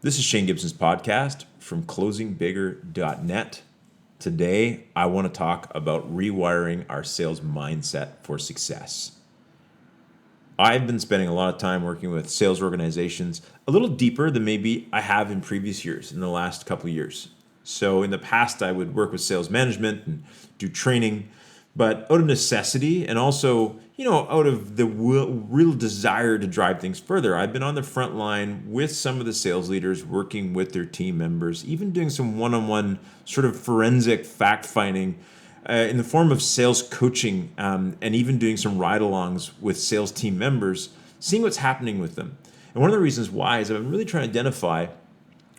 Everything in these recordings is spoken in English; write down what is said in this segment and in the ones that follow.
This is Shane Gibson's podcast from closingbigger.net. Today, I want to talk about rewiring our sales mindset for success. I've been spending a lot of time working with sales organizations a little deeper than maybe I have in previous years, in the last couple of years. So in the past, I would work with sales management and do training, but out of necessity and also, out of the real desire to drive things further, I've been on the front line with some of the sales leaders, working with their team members, even doing some one-on-one sort of forensic fact-finding in the form of sales coaching, and even doing some ride-alongs with sales team members, seeing what's happening with them. And one of the reasons why is I've been really trying to identify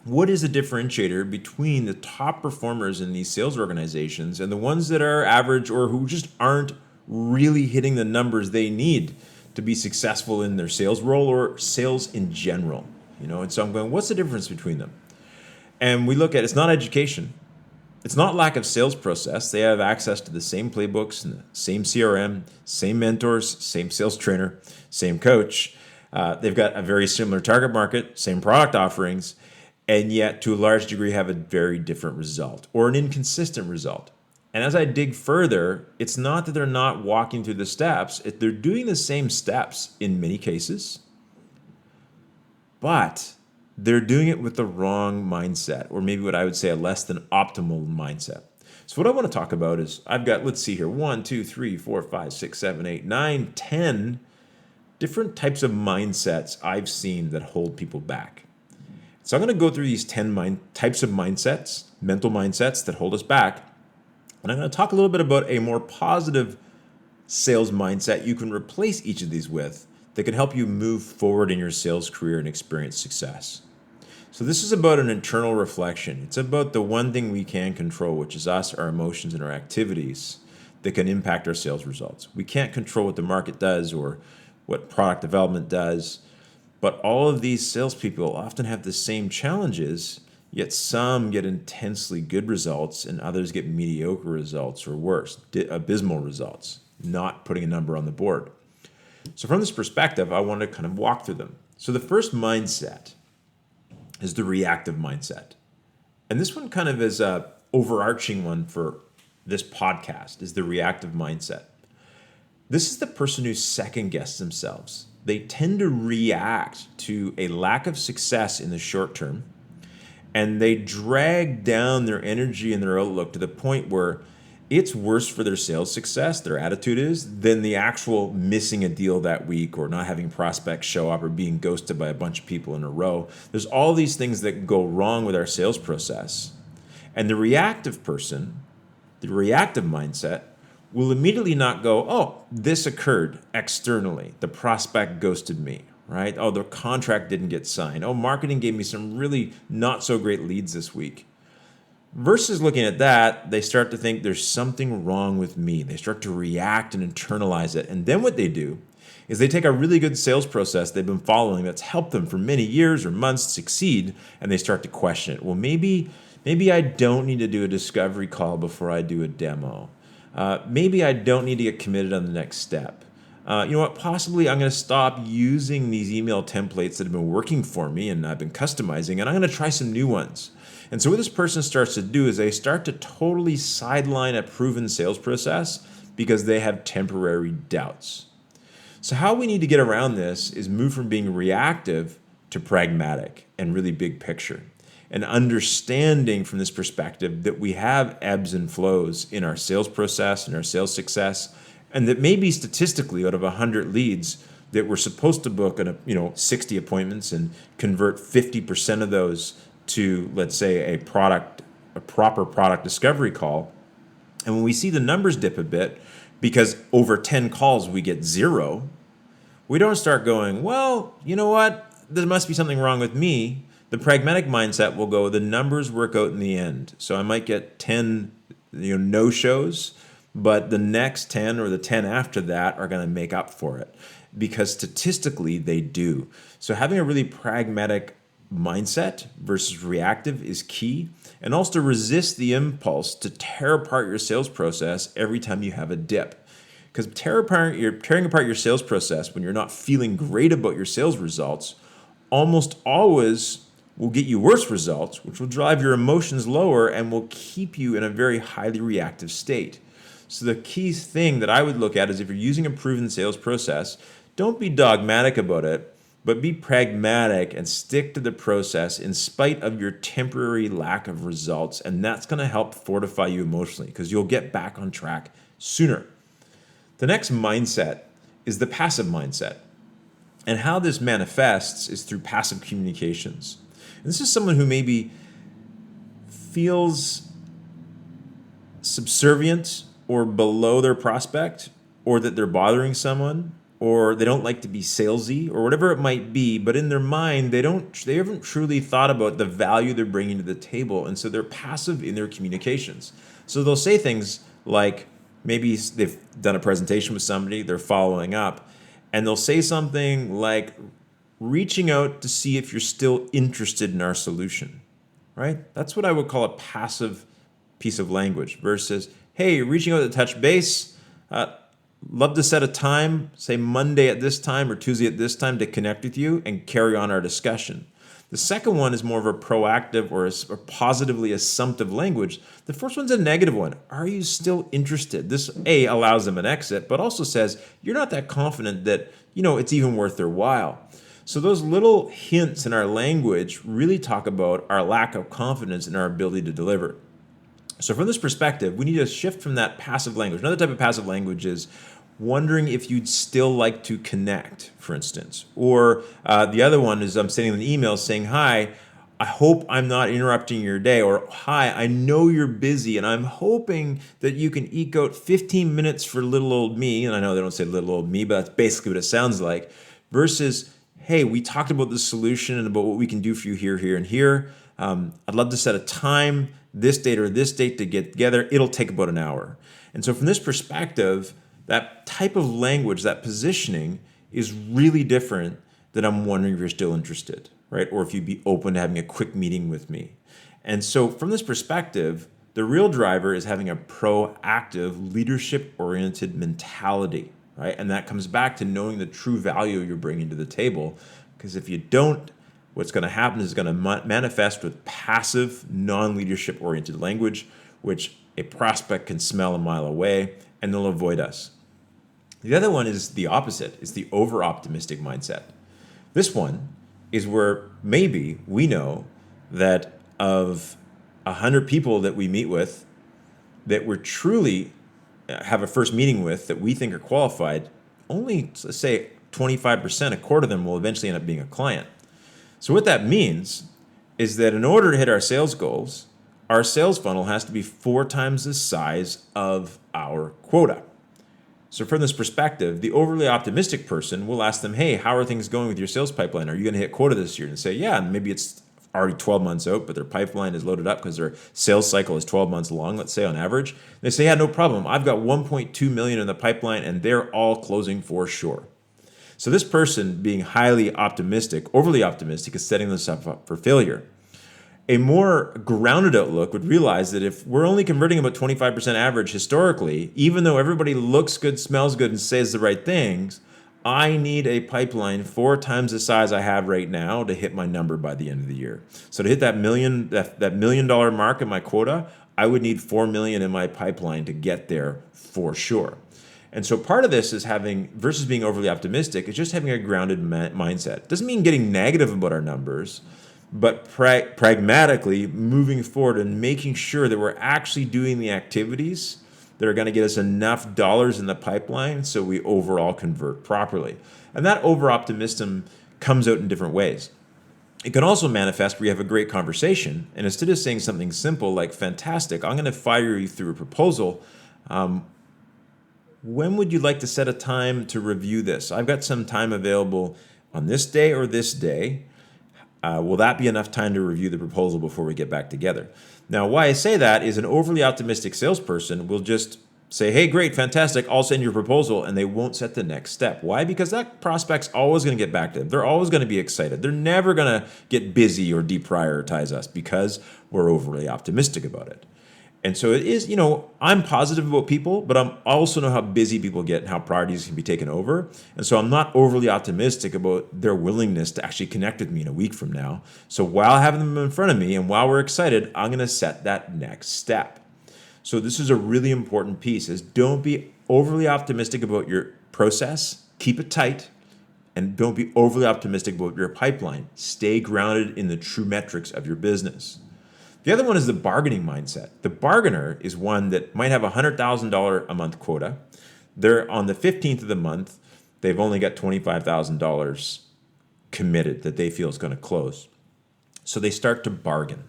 what is the differentiator between the top performers in these sales organizations and the ones that are average or who just aren't really hitting the numbers they need to be successful in their sales role or sales in general. And so I'm going, what's the difference between them? And we look at, it's not education. It's not lack of sales process. They have access to the same playbooks, and the same CRM, same mentors, same sales trainer, same coach. They've got a very similar target market, same product offerings, and yet to a large degree have a very different result or an inconsistent result. And as I dig further, it's not that they're not walking through the steps. They're doing the same steps in many cases, but they're doing it with the wrong mindset, or maybe what I would say a less than optimal mindset. So what I want to talk about is I've got, let's see here, 1, 2, 3, 4, 5, 6, 7, 8, 9, 10 different types of mindsets I've seen that hold people back. So I'm going to go through these 10 types of mindsets, mental mindsets that hold us back. And I'm going to talk a little bit about a more positive sales mindset you can replace each of these with that can help you move forward in your sales career and experience success. So this is about an internal reflection. It's about the one thing we can control, which is us, our emotions, and our activities that can impact our sales results. We can't control what the market does or what product development does. But all of these salespeople often have the same challenges, yet some get intensely good results and others get mediocre results or worse, abysmal results, not putting a number on the board. So from this perspective, I want to kind of walk through them. So the first mindset is the reactive mindset. And this one kind of is an overarching one for this podcast, is the reactive mindset. This is the person who second guesses themselves. They tend to react to a lack of success in the short term, and they drag down their energy and their outlook to the point where it's worse for their sales success, their attitude is, than the actual missing a deal that week or not having prospects show up or being ghosted by a bunch of people in a row. There's all these things that go wrong with our sales process. And the reactive person, the reactive mindset, will immediately not go, oh, this occurred externally. The prospect ghosted me, right? Oh, the contract didn't get signed. Oh, marketing gave me some really not so great leads this week. Versus looking at that, they start to think there's something wrong with me. They start to react and internalize it. And then what they do is they take a really good sales process they've been following that's helped them for many years or months succeed, and they start to question it. Well, maybe I don't need to do a discovery call before I do a demo. Maybe I don't need to get committed on the next step. You know what? Possibly I'm going to stop using these email templates that have been working for me and I've been customizing, and I'm going to try some new ones. And so what this person starts to do is they start to totally sideline a proven sales process because they have temporary doubts. So how we need to get around this is move from being reactive to pragmatic and really big picture. And understanding from this perspective that we have ebbs and flows in our sales process and our sales success, and that maybe statistically out of 100 leads that we're supposed to book 60 appointments and convert 50% of those to, let's say, a proper product discovery call. And when we see the numbers dip a bit, because over 10 calls we get 0, we don't start going, well, you know what? There must be something wrong with me. The pragmatic mindset will go, the numbers work out in the end. So I might get 10 no-shows, but the next 10 or the 10 after that are going to make up for it because statistically they do. So having a really pragmatic mindset versus reactive is key, and also to resist the impulse to tear apart your sales process every time you have a dip. Because you're tearing apart your sales process when you're not feeling great about your sales results almost always will get you worse results, which will drive your emotions lower and will keep you in a very highly reactive state. So the key thing that I would look at is if you're using a proven sales process, don't be dogmatic about it, but be pragmatic and stick to the process in spite of your temporary lack of results. And that's going to help fortify you emotionally because you'll get back on track sooner. The next mindset is the passive mindset. And how this manifests is through passive communications. And this is someone who maybe feels subservient or below their prospect, or that they're bothering someone, or they don't like to be salesy, or whatever it might be, but in their mind, they haven't truly thought about the value they're bringing to the table, and so they're passive in their communications. So they'll say things like, maybe they've done a presentation with somebody, they're following up, and they'll say something like, reaching out to see if you're still interested in our solution, right? That's what I would call a passive piece of language versus, hey, reaching out to touch base, love to set a time, say Monday at this time or Tuesday at this time to connect with you and carry on our discussion. The second one is more of a proactive or a positively assumptive language. The first one's a negative one. Are you still interested? This A, allows them an exit, but also says you're not that confident that it's even worth their while. So those little hints in our language really talk about our lack of confidence in our ability to deliver. So from this perspective, we need to shift from that passive language. Another type of passive language is wondering if you'd still like to connect, for instance. Or the other one is I'm sending an email saying, hi, I hope I'm not interrupting your day. Or, hi, I know you're busy and I'm hoping that you can eke out 15 minutes for little old me. And I know they don't say little old me, but that's basically what it sounds like. Versus, hey, we talked about the solution and about what we can do for you here, here, and here. I'd love to set a time, this date or this date to get together. It'll take about an hour. And so from this perspective, that type of language, that positioning is really different than I'm wondering if you're still interested, right? Or if you'd be open to having a quick meeting with me. And so from this perspective, the real driver is having a proactive, leadership-oriented mentality, right? And that comes back to knowing the true value you're bringing to the table. Because if you don't, what's going to happen is going to manifest with passive, non-leadership oriented language, which a prospect can smell a mile away, and they'll avoid us. The other one is the opposite. It's the over-optimistic mindset. This one is where maybe we know that of 100 people that we meet with, that we're truly have a first meeting with that we think are qualified, only, let's say, 25%, a quarter of them will eventually end up being a client. So what that means is that in order to hit our sales goals, our sales funnel has to be 4 times the size of our quota. So from this perspective, the overly optimistic person will ask them, hey, how are things going with your sales pipeline? Are you going to hit quota this year? And say, yeah, and maybe it's already 12 months out, but their pipeline is loaded up because their sales cycle is 12 months long, let's say on average. They say, yeah, no problem. I've got 1.2 million in the pipeline and they're all closing for sure. So this person being highly optimistic, overly optimistic, is setting themselves up for failure. A more grounded outlook would realize that if we're only converting about 25% average historically, even though everybody looks good, smells good, and says the right things, I need a pipeline 4 times the size I have right now to hit my number by the end of the year. So to hit that $1 million mark in my quota, I would need 4 million in my pipeline to get there for sure. And so part of this is having, versus being overly optimistic, is just having a grounded mindset. Doesn't mean getting negative about our numbers, but pragmatically moving forward and making sure that we're actually doing the activities that are going to get us enough dollars in the pipeline so we overall convert properly. And that over-optimism comes out in different ways. It can also manifest where you have a great conversation, and instead of saying something simple like, fantastic, I'm going to fire you through a proposal, when would you like to set a time to review this? I've got some time available on this day or this day. Will that be enough time to review the proposal before we get back together? Now, why I say that is an overly optimistic salesperson will just say, hey, great, fantastic, I'll send your proposal, and they won't set the next step. Why? Because that prospect's always going to get back to them. They're always going to be excited. They're never going to get busy or deprioritize us because we're overly optimistic about it. And so it is, I'm positive about people, but I also know how busy people get and how priorities can be taken over. And so I'm not overly optimistic about their willingness to actually connect with me in a week from now. So while having them in front of me and while we're excited, I'm going to set that next step. So this is a really important piece is don't be overly optimistic about your process. Keep it tight. And don't be overly optimistic about your pipeline. Stay grounded in the true metrics of your business. The other one is the bargaining mindset. The bargainer is one that might have a $100,000 a month quota. They're on the 15th of the month. They've only got $25,000 committed that they feel is going to close. So they start to bargain.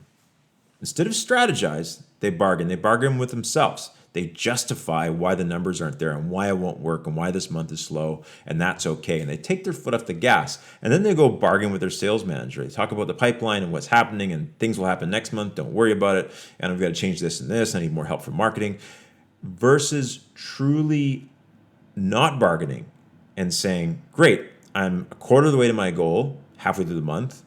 Instead of strategize, they bargain. They bargain with themselves. They justify why the numbers aren't there and why it won't work and why this month is slow, and that's okay. And they take their foot off the gas, and then they go bargain with their sales manager. They talk about the pipeline and what's happening, and things will happen next month. Don't worry about it. And I've got to change this and this. I need more help from marketing. Versus truly not bargaining and saying, great, I'm a quarter of the way to my goal, halfway through the month.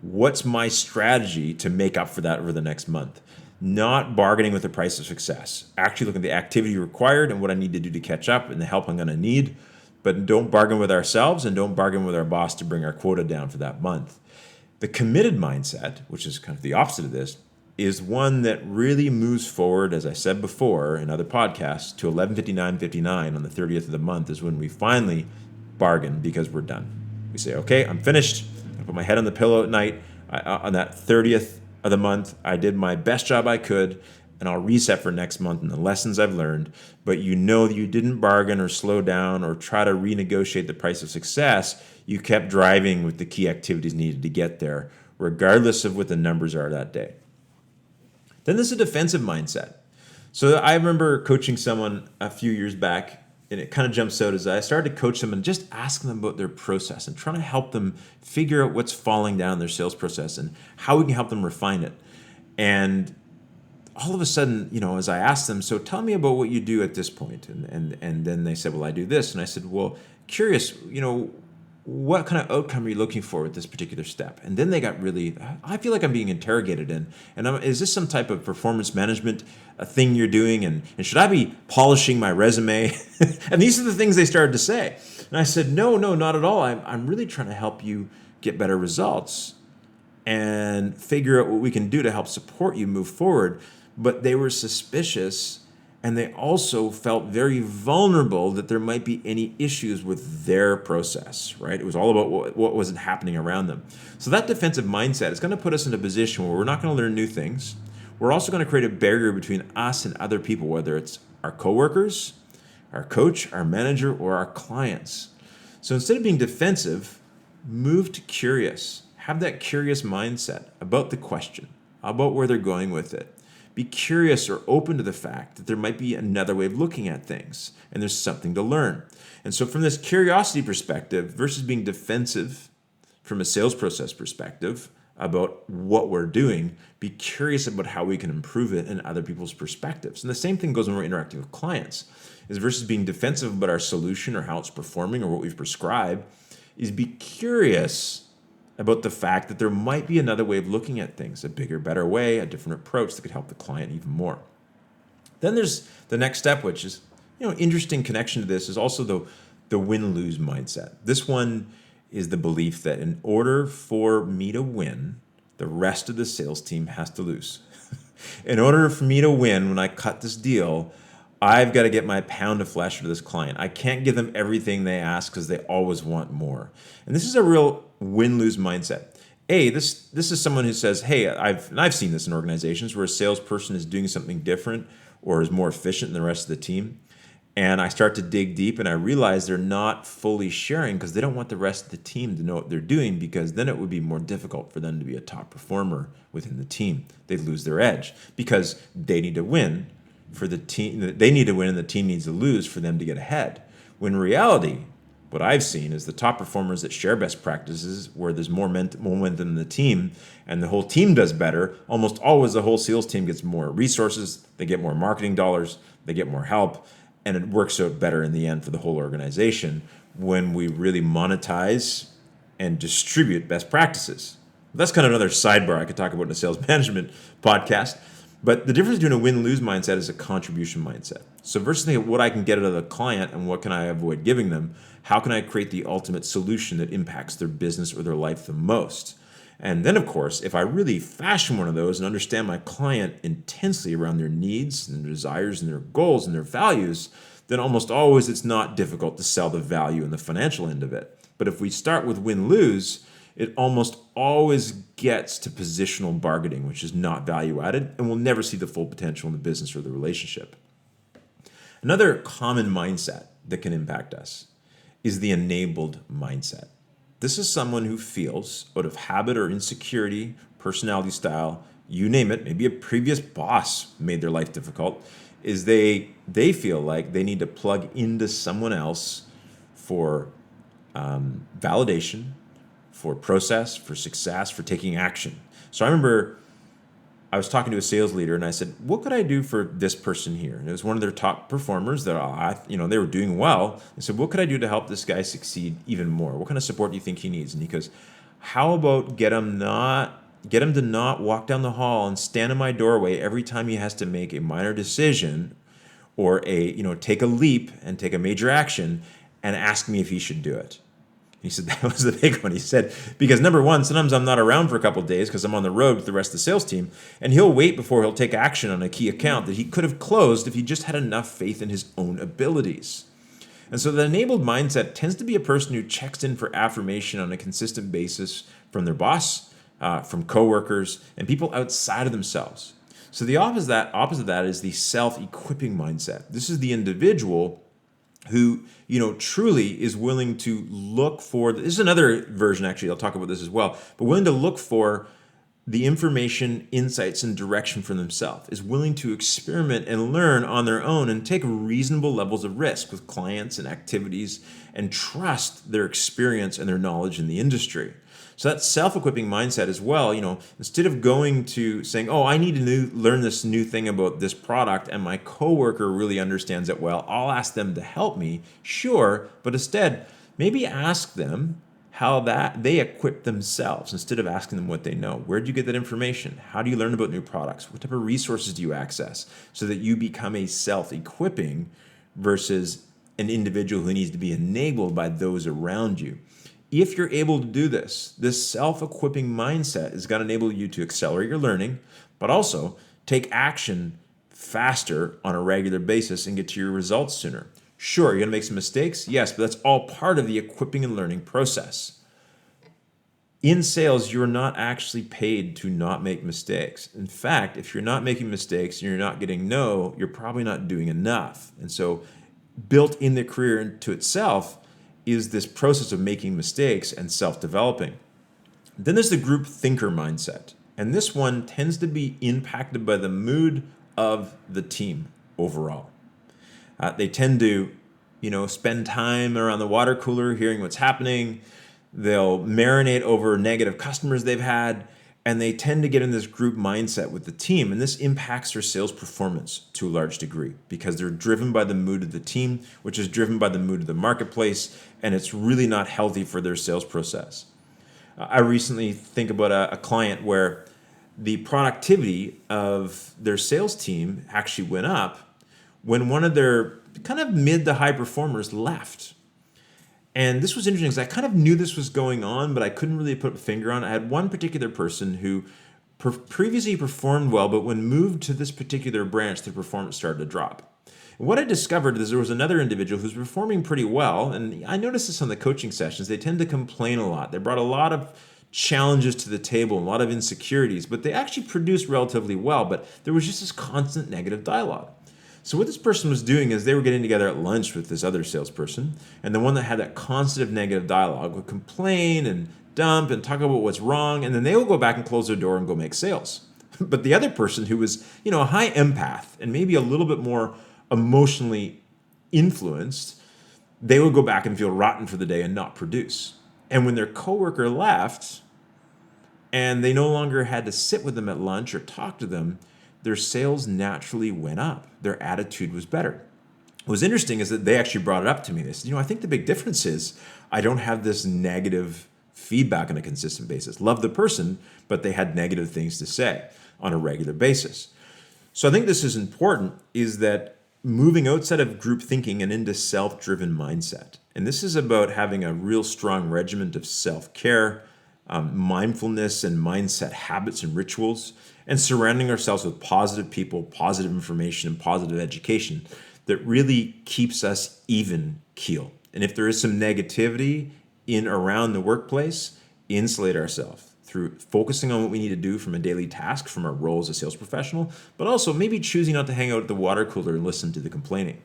What's my strategy to make up for that over the next month? Not bargaining with the price of success. Actually looking at the activity required and what I need to do to catch up and the help I'm going to need. But don't bargain with ourselves and don't bargain with our boss to bring our quota down for that month. The committed mindset, which is kind of the opposite of this, is one that really moves forward, as I said before in other podcasts, to 11:59:59 on the 30th of the month is when we finally bargain because we're done. We say, okay, I'm finished. I put my head on the pillow at night. On that 30th of the month, I did my best job I could, and I'll reset for next month and the lessons I've learned. But you know that you didn't bargain or slow down or try to renegotiate the price of success. You kept driving with the key activities needed to get there, regardless of what the numbers are that day. Then there's a defensive mindset. So I remember coaching someone a few years back, and it kind of jumps out as I started to coach them and just ask them about their process and trying to help them figure out what's falling down in their sales process and how we can help them refine it. And all of a sudden, as I asked them, so tell me about what you do at this point. And then they said, well, I do this. And I said, well, curious, what kind of outcome are you looking for with this particular step? And then they got really, I feel like I'm being interrogated is this some type of performance management thing you're doing? And should I be polishing my resume? And these are the things they started to say. And I said, no, not at all. I'm really trying to help you get better results and figure out what we can do to help support you move forward. But they were suspicious. And they also felt very vulnerable that there might be any issues with their process, right? It was all about what wasn't happening around them. So that defensive mindset is going to put us in a position where we're not going to learn new things. We're also going to create a barrier between us and other people, whether it's our coworkers, our coach, our manager, or our clients. So instead of being defensive, move to curious. Have that curious mindset about the question, about where they're going with it. Be curious or open to the fact that there might be another way of looking at things and there's something to learn. And so from this curiosity perspective versus being defensive from a sales process perspective about what we're doing, be curious about how we can improve it in other people's perspectives. And the same thing goes when we're interacting with clients is versus being defensive about our solution or how it's performing or what we've prescribed is be curious about the fact that there might be another way of looking at things, a bigger, better way, a different approach that could help the client even more. Then there's the next step, which is, interesting connection to this is also the win-lose mindset. This one is the belief that in order for me to win, the rest of the sales team has to lose. In order for me to win when I cut this deal, I've got to get my pound of flesh to this client. I can't give them everything they ask because they always want more. And this is a real win-lose mindset. This is someone who says, hey, I've seen this in organizations where a salesperson is doing something different or is more efficient than the rest of the team. And I start to dig deep and I realize they're not fully sharing because they don't want the rest of the team to know what they're doing because then it would be more difficult for them to be a top performer within the team. They'd lose their edge because they need to win for the team. They need to win and the team needs to lose for them to get ahead. When in reality, what I've seen is the top performers that share best practices where there's more momentum in the team and the whole team does better. Almost always the whole sales team gets more resources, they get more marketing dollars, they get more help, and it works out better in the end for the whole organization when we really monetize and distribute best practices. That's kind of another sidebar I could talk about in a sales management podcast. But the difference between a win-lose mindset is a contribution mindset. So versus thinking what I can get out of the client and what can I avoid giving them, how can I create the ultimate solution that impacts their business or their life the most? And then, of course, if I really fashion one of those and understand my client intensely around their needs and their desires and their goals and their values, then almost always it's not difficult to sell the value and the financial end of it. But if we start with win-lose, it almost always gets to positional bargaining, which is not value added, and we'll never see the full potential in the business or the relationship. Another common mindset that can impact us is the enabled mindset. This is someone who feels, out of habit or insecurity, personality style, you name it, maybe a previous boss made their life difficult, is they feel like they need to plug into someone else for validation, for process, for success, for taking action. So I remember I was talking to a sales leader and I said, what could I do for this person here? And it was one of their top performers that they were doing well. I said, what could I do to help this guy succeed even more? What kind of support do you think he needs? And he goes, how about get him to not walk down the hall and stand in my doorway every time he has to make a minor decision or take a leap and take a major action and ask me if he should do it. He said that was the big one. He said, because number one, sometimes I'm not around for a couple of days because I'm on the road with the rest of the sales team, and he'll wait before he'll take action on a key account that he could have closed if he just had enough faith in his own abilities. And so the enabled mindset tends to be a person who checks in for affirmation on a consistent basis from their boss, from coworkers, and people outside of themselves. So the opposite of that is the self-equipping mindset. This is the individual who truly is willing to look for, this is another version actually, I'll talk about this as well, but willing to look for the information, insights, and direction for themselves, is willing to experiment and learn on their own and take reasonable levels of risk with clients and activities and trust their experience and their knowledge in the industry. So that self-equipping mindset as well, instead of going to saying, oh, I need to learn this new thing about this product and my coworker really understands it well, I'll ask them to help me. Sure, but instead, maybe ask them how that they equip themselves instead of asking them what they know. Where do you get that information? How do you learn about new products? What type of resources do you access so that you become a self-equipping versus an individual who needs to be enabled by those around you? If you're able to do this self-equipping mindset is going to enable you to accelerate your learning, but also take action faster on a regular basis and get to your results sooner. Sure, you're going to make some mistakes. Yes, but that's all part of the equipping and learning process. In sales, you're not actually paid to not make mistakes. In fact, if you're not making mistakes and you're not getting no, you're probably not doing enough. And so built in the career into itself is this process of making mistakes and self-developing. Then there's the group thinker mindset. And this one tends to be impacted by the mood of the team overall. They tend to, spend time around the water cooler hearing what's happening. They'll marinate over negative customers they've had, and they tend to get in this group mindset with the team. And this impacts their sales performance to a large degree because they're driven by the mood of the team, which is driven by the mood of the marketplace, and it's really not healthy for their sales process. I recently think about a client where the productivity of their sales team actually went up when one of their kind of mid to high performers left. And this was interesting because I kind of knew this was going on, but I couldn't really put a finger on it. I had one particular person who previously performed well, but when moved to this particular branch, their performance started to drop. And what I discovered is there was another individual who's performing pretty well, and I noticed this on the coaching sessions. They tend to complain a lot. They brought a lot of challenges to the table, a lot of insecurities, but they actually produced relatively well, but there was just this constant negative dialogue. So what this person was doing is they were getting together at lunch with this other salesperson, and the one that had that constant negative dialogue would complain and dump and talk about what's wrong, and then they would go back and close their door and go make sales. But the other person who was, a high empath and maybe a little bit more emotionally influenced, they would go back and feel rotten for the day and not produce. And when their coworker left and they no longer had to sit with them at lunch or talk to them, their sales naturally went up. Their attitude was better. What was interesting is that they actually brought it up to me. They said, I think the big difference is I don't have this negative feedback on a consistent basis. Love the person, but they had negative things to say on a regular basis. So I think this is important, is that moving outside of group thinking and into self-driven mindset. And this is about having a real strong regiment of self-care, mindfulness and mindset habits and rituals, and surrounding ourselves with positive people, positive information, and positive education that really keeps us even keel. And if there is some negativity in around the workplace, insulate ourselves through focusing on what we need to do from a daily task, from our role as a sales professional, but also maybe choosing not to hang out at the water cooler and listen to the complaining.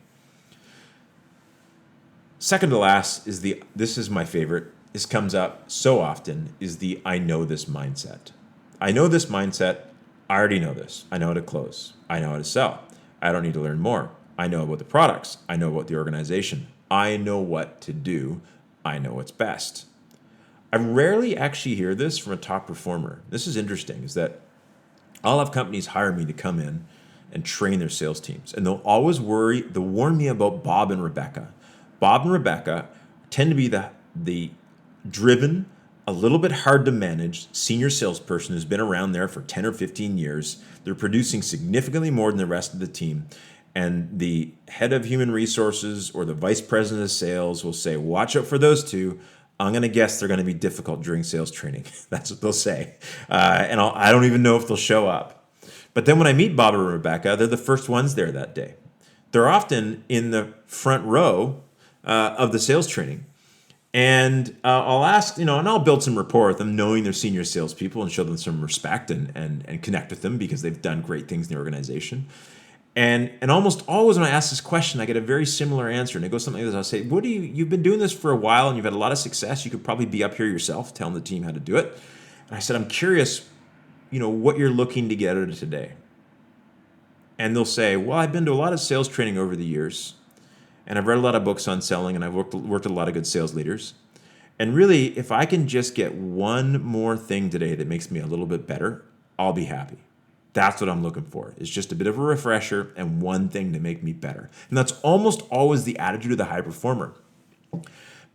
Second to last is this is my favorite. This comes up so often, is the I know this mindset. I know this mindset. I already know this. I know how to close. I know how to sell. I don't need to learn more. I know about the products. I know about the organization. I know what to do. I know what's best. I rarely actually hear this from a top performer. This is interesting, is that I'll have companies hire me to come in and train their sales teams. And they'll always warn me about Bob and Rebecca. Bob and Rebecca tend to be the driven, a little bit hard to manage senior salesperson who's been around there for 10 or 15 years. They're producing significantly more than the rest of the team. And the head of human resources or the vice president of sales will say, watch out for those two. I'm going to guess they're going to be difficult during sales training. That's what they'll say. And I don't even know if they'll show up. But then when I meet Bob or Rebecca, they're the first ones there that day. They're often in the front row of the sales training. And I'll ask, and I'll build some rapport with them, knowing they're senior salespeople, and show them some respect and connect with them because they've done great things in the organization. And almost always when I ask this question, I get a very similar answer. And it goes something like this. I'll say, you've been doing this for a while and you've had a lot of success. You could probably be up here yourself telling the team how to do it. And I said, I'm curious, what you're looking to get out of today. And they'll say, well, I've been to a lot of sales training over the years. And I've read a lot of books on selling, and I've worked with a lot of good sales leaders. And really, if I can just get one more thing today that makes me a little bit better, I'll be happy. That's what I'm looking for. It's just a bit of a refresher and one thing to make me better. And that's almost always the attitude of the high performer.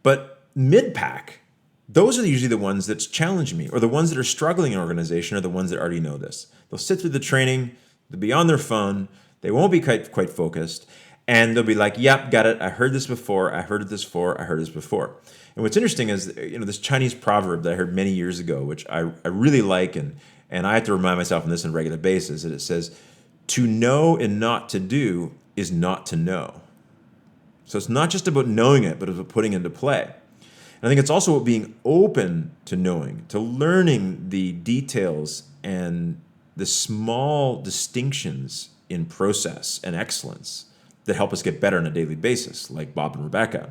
But mid-pack, those are usually the ones that's challenging me, or the ones that are struggling in an organization are the ones that already know this. They'll sit through the training, they'll be on their phone, they won't be quite focused, and they'll be like, yep, got it. I heard this before. I heard this before. And what's interesting is, this Chinese proverb that I heard many years ago, which I really like, and I have to remind myself of this on a regular basis, that it says, to know and not to do is not to know. So it's not just about knowing it, but about putting it into play. And I think it's also about being open to knowing, to learning the details and the small distinctions in process and excellence that help us get better on a daily basis, like Bob and Rebecca.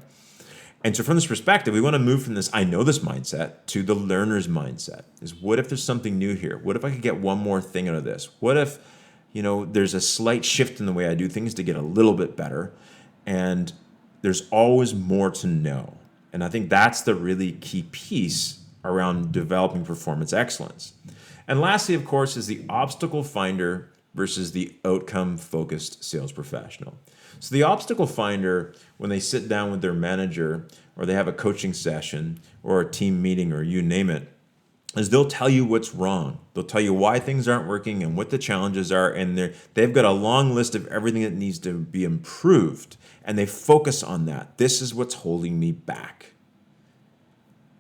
And so from this perspective, we want to move from this I know this mindset to the learner's mindset. Is what if there's something new here? What if I could get one more thing out of this? What if, there's a slight shift in the way I do things to get a little bit better? And there's always more to know. And I think that's the really key piece around developing performance excellence. And lastly, of course, is the obstacle finder versus the outcome-focused sales professional. So the obstacle finder, when they sit down with their manager or they have a coaching session or a team meeting or you name it, is they'll tell you what's wrong. They'll tell you why things aren't working and what the challenges are, and they've got a long list of everything that needs to be improved, and they focus on that. This is what's holding me back.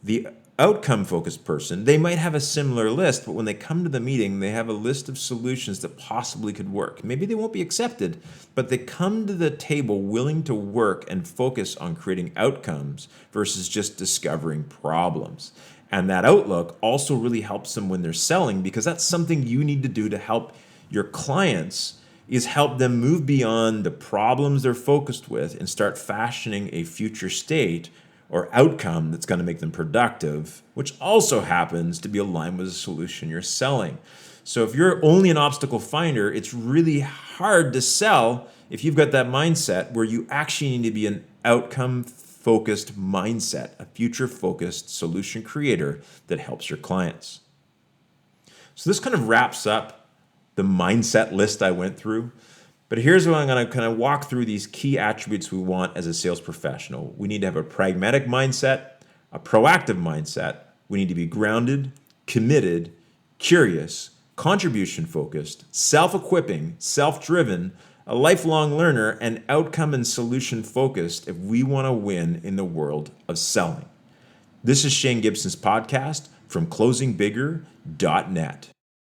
The outcome-focused person, they might have a similar list, but when they come to the meeting, they have a list of solutions that possibly could work. Maybe they won't be accepted, but they come to the table willing to work and focus on creating outcomes versus just discovering problems. And that outlook also really helps them when they're selling, because that's something you need to do to help your clients, is help them move beyond the problems they're focused with and start fashioning a future state or outcome that's going to make them productive, which also happens to be aligned with the solution you're selling. So if you're only an obstacle finder, it's really hard to sell if you've got that mindset where you actually need to be an outcome-focused mindset, a future-focused solution creator that helps your clients. So this kind of wraps up the mindset list I went through. But here's what I'm going to kind of walk through these key attributes we want as a sales professional. We need to have a pragmatic mindset, a proactive mindset. We need to be grounded, committed, curious, contribution focused, self-equipping, self-driven, a lifelong learner, and outcome and solution focused if we want to win in the world of selling. This is Shane Gibson's podcast from closingbigger.net.